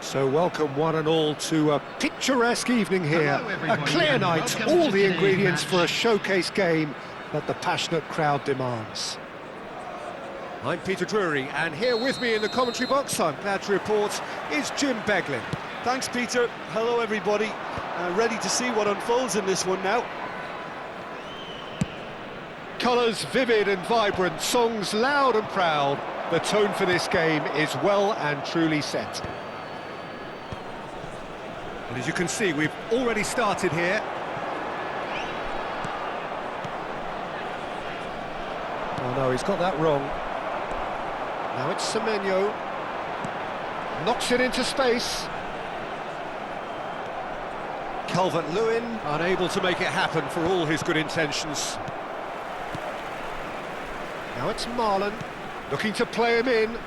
So welcome one and all to a picturesque evening here. A clear night, all the ingredients for a showcase game that the passionate crowd demands. I'm Peter Drury, and here with me in the commentary box, I'm glad to report, is Jim Beglin. Thanks, Peter. Hello, everybody. Ready to see what unfolds in this one now. Colours vivid and vibrant, songs loud and proud. The tone for this game is well and truly set. And as you can see, we've already started here. Oh no, he's got that wrong. Now it's Semenyo. Knocks it into space. Calvert-Lewin, unable to make it happen for all his good intentions. Now it's Marlon, looking to play him in.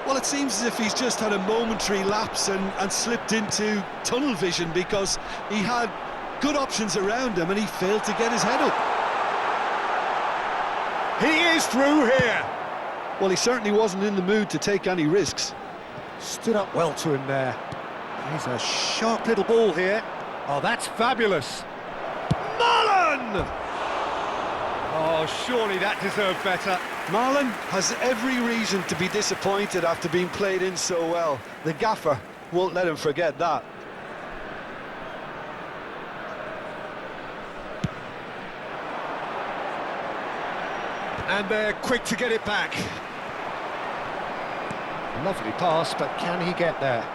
Well, it seems as if he's just had a momentary lapse and slipped into tunnel vision, because he had good options around him and he failed to get his head up. He is through here. Well, he certainly wasn't in the mood to take any risks. Stood up well to him there. He's a sharp little ball here. Oh, that's fabulous. Marlon! Oh, surely that deserved better. Marlon has every reason to be disappointed after being played in so well. The gaffer won't let him forget that. And they're quick to get it back. Lovely pass, but can he get there?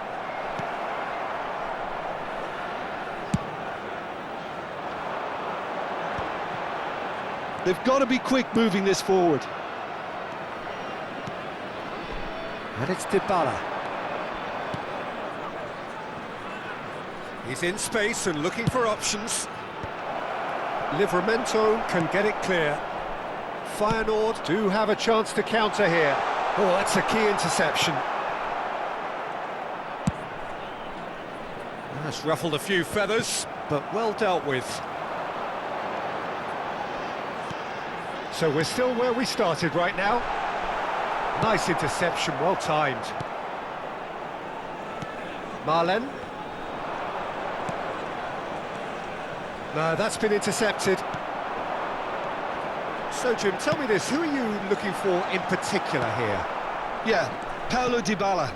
They've got to be quick moving this forward. And it's Dybala. He's in space and looking for options. Livramento can get it clear. Feyenoord do have a chance to counter here. Oh, that's a key interception. That's ruffled a few feathers, but well dealt with. So we're still where we started right now. Nice interception, well timed. Marlen. No, that's been intercepted. So, Jim, tell me this, who are you looking for in particular here? Yeah, Paulo Dybala.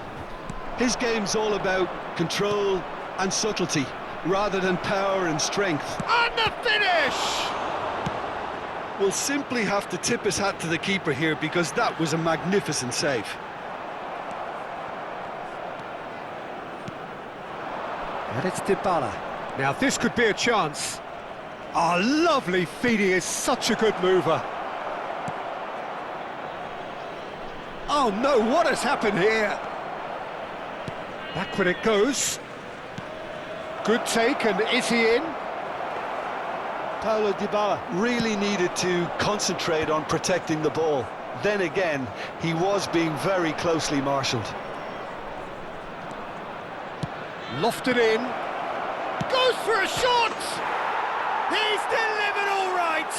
His game's all about control and subtlety, rather than power and strength. And the finish! We'll simply have to tip his hat to the keeper here, because that was a magnificent save. And it's Dybala. Now, this could be a chance. Oh, lovely feed, he is such a good mover. Oh no, what has happened here? Backward it goes. Good take, and is he in? Paulo Dybala really needed to concentrate on protecting the ball. Then again, he was being very closely marshalled. Lofted in. Goes for a shot! He's delivered all right!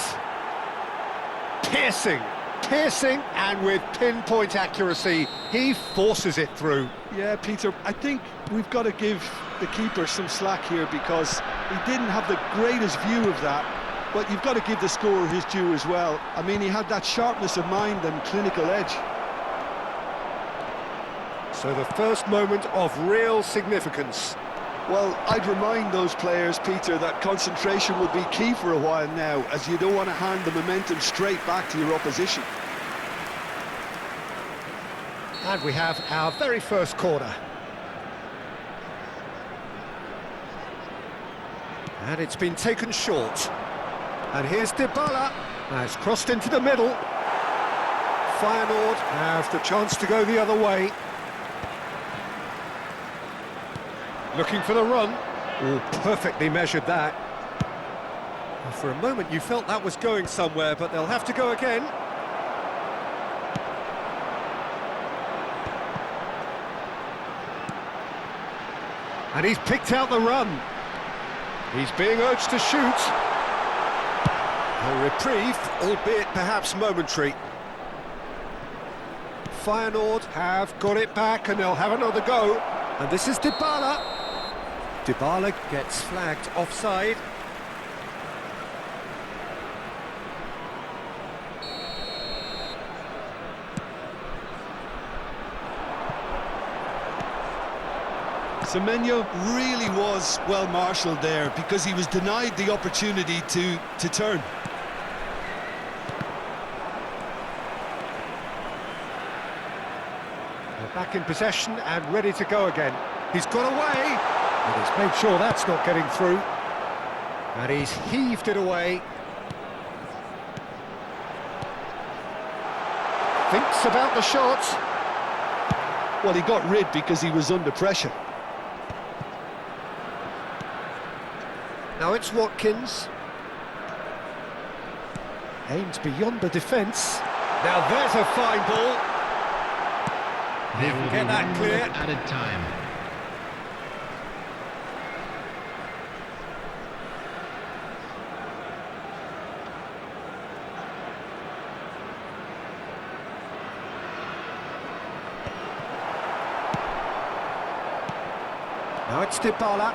Piercing, and with pinpoint accuracy, he forces it through. Yeah, Peter, I think we've got to give the keeper some slack here, because he didn't have the greatest view of that, but you've got to give the scorer his due as well. I mean, he had that sharpness of mind and clinical edge. So the first moment of real significance. Well, I'd remind those players, Peter, that concentration will be key for a while now, as you don't want to hand the momentum straight back to your opposition. And we have our very first corner. And it's been taken short. And here's Dybala. Now it's crossed into the middle. Feyenoord have the chance to go the other way. Looking for the run. Oh, perfectly measured that. Well, for a moment you felt that was going somewhere, but they'll have to go again. And he's picked out the run. He's being urged to shoot. A reprieve, albeit perhaps momentary. Feyenoord have got it back and they'll have another go. And this is Dybala. Dybala gets flagged offside. Semenyo really was well marshalled there because he was denied the opportunity to turn. They're back in possession and ready to go again. He's got away, and he's made sure that's not getting through. And he's heaved it away. Thinks about the shot. Well, he got rid because he was under pressure. Now it's Watkins. Aims beyond the defence. Now there's a fine ball. There will Get be that 1 clear. minute added time. Now it's Dybala.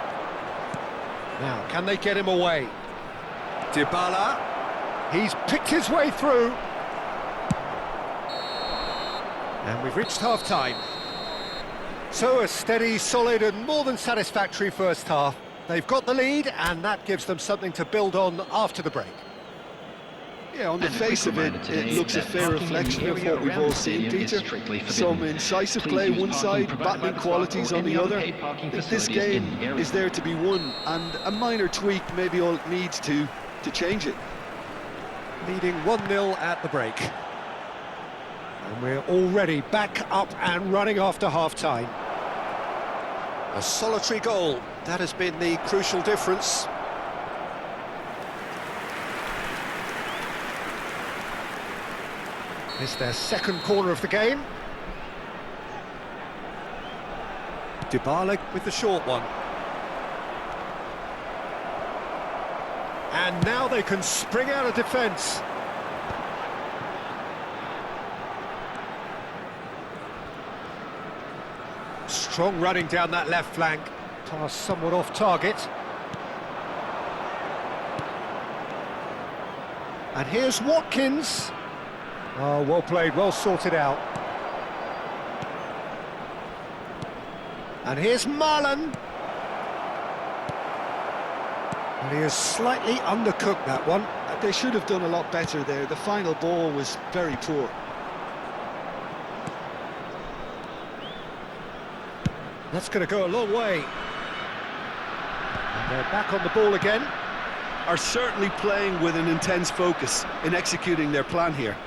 Now, can they get him away? Dybala. He's picked his way through. And we've reached half-time. So a steady, solid and more than satisfactory first half. They've got the lead and that gives them something to build on after the break. Yeah, on the And a face quick of it, reminder today it looks a that fair parking in the reflection of area what we've around all the seen, stadium is Peter. strictly forbidden. Some incisive Please play use one parking side, provided by battling the qualities park or on the any other. paid parking This facilities game in the area. is there to be won, and a minor tweak may be all it needs to change it. Leading 1-0 at the break. And we're already back up and running after half-time. A solitary goal, that has been the crucial difference. It's their second corner of the game. Dybala with the short one. And now they can spring out of defence. Strong running down that left flank. Pass somewhat off target. And here's Watkins. Oh, well played, well sorted out. And here's Marlon. And he has slightly undercooked that one. They should have done a lot better there. The final ball was very poor. That's going to go a long way. And they're back on the ball again. Are certainly playing with an intense focus in executing their plan here.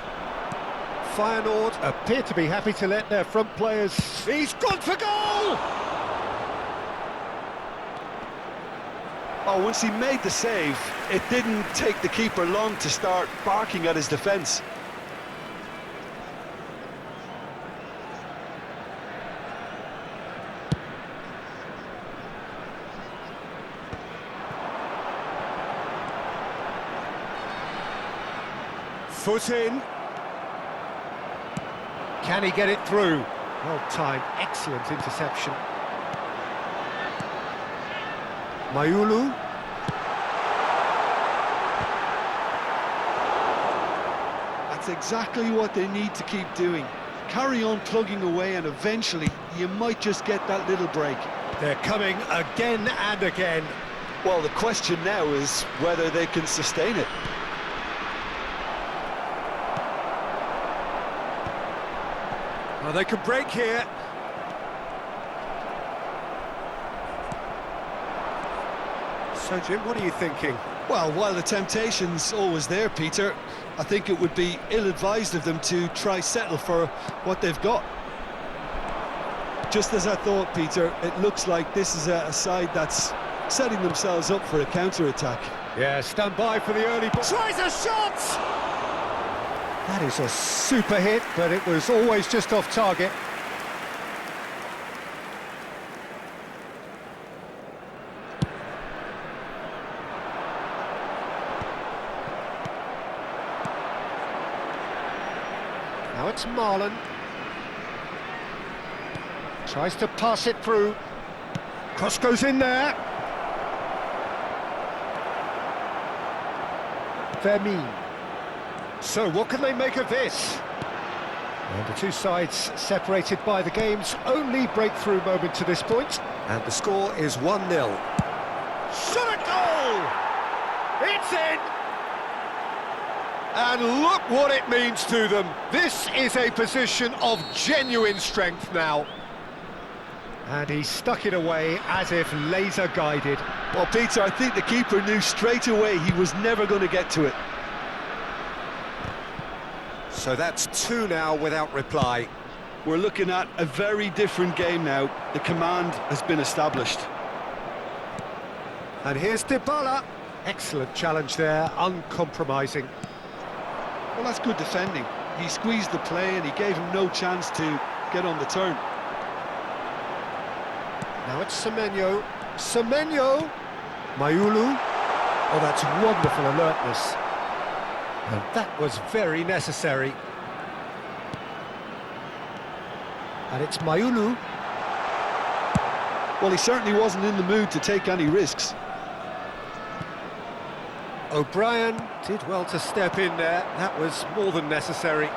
Feyenoord appear to be happy to let their front players... He's gone for goal! Oh, once he made the save, it didn't take the keeper long to start barking at his defence. Foot in. Can he get it through? Well timed, excellent interception. Mayulu. That's exactly what they need to keep doing. Carry on plugging away and eventually you might just get that little break. They're coming again and again. Well, the question now is whether they can sustain it. Well, they could break here. So, Jim, what are you thinking? Well, while the temptation's always there, Peter, I think it would be ill-advised of them to try settle for what they've got. Just as I thought, Peter, it looks like this is a side that's setting themselves up for a counter-attack. Yeah, stand by for the early ball. Tries a shot! That is a super hit, but it was always just off target. Now it's Marlon. Tries to pass it through. Cross goes in there. Vermeer. So what can they make of this? And the two sides separated by the game's only breakthrough moment to this point. And the score is 1-0. Shot a goal! It's in! And look what it means to them. This is a position of genuine strength now. And he stuck it away as if laser guided. Well, Peter, I think the keeper knew straight away he was never going to get to it. So that's 2 now without reply. We're looking at a very different game now. The command has been established. And here's Dybala. Excellent challenge there, uncompromising. Well, that's good defending. He squeezed the play and he gave him no chance to get on the turn. Now it's Semenyo. Semenyo! Mayulu. Oh, that's wonderful alertness. And that was very necessary. And it's Mayulu. Well, he certainly wasn't in the mood to take any risks. O'Brien did well to step in there. That was more than necessary.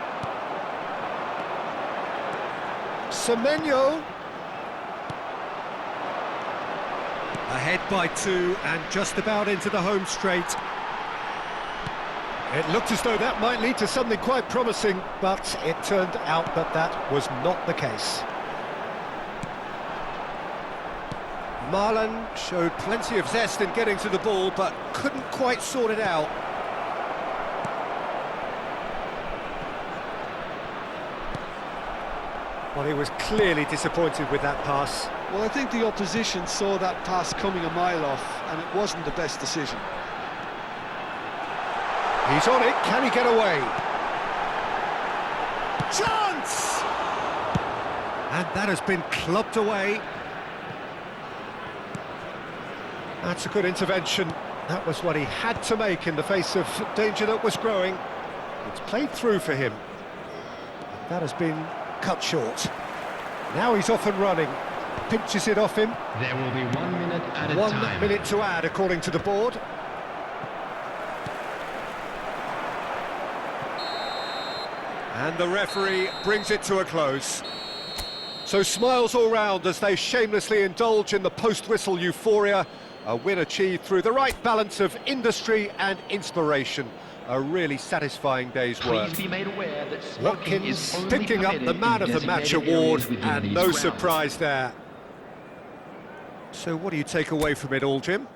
Semenyo. Ahead by 2 and just about into the home straight. It looked as though that might lead to something quite promising, but it turned out that that was not the case. Marlon showed plenty of zest in getting to the ball, but couldn't quite sort it out. Well, he was clearly disappointed with that pass. Well, I think the opposition saw that pass coming a mile off, and it wasn't the best decision. He's on it, can he get away? Chance! And that has been clubbed away. That's a good intervention. That was what he had to make in the face of danger that was growing. It's played through for him. That has been cut short. Now he's off and running. Pinches it off him. There will be 1 minute at a time. 1 minute to add, according to the board. And the referee brings it to a close. So smiles all round as they shamelessly indulge in the post-whistle euphoria. A win achieved through the right balance of industry and inspiration. A really satisfying day's work. Please be made aware that smoking Watkins is only picking up the permitted Man in of the Match designated award, areas within and these no grounds. surprise there. So what do you take away from it all, Jim?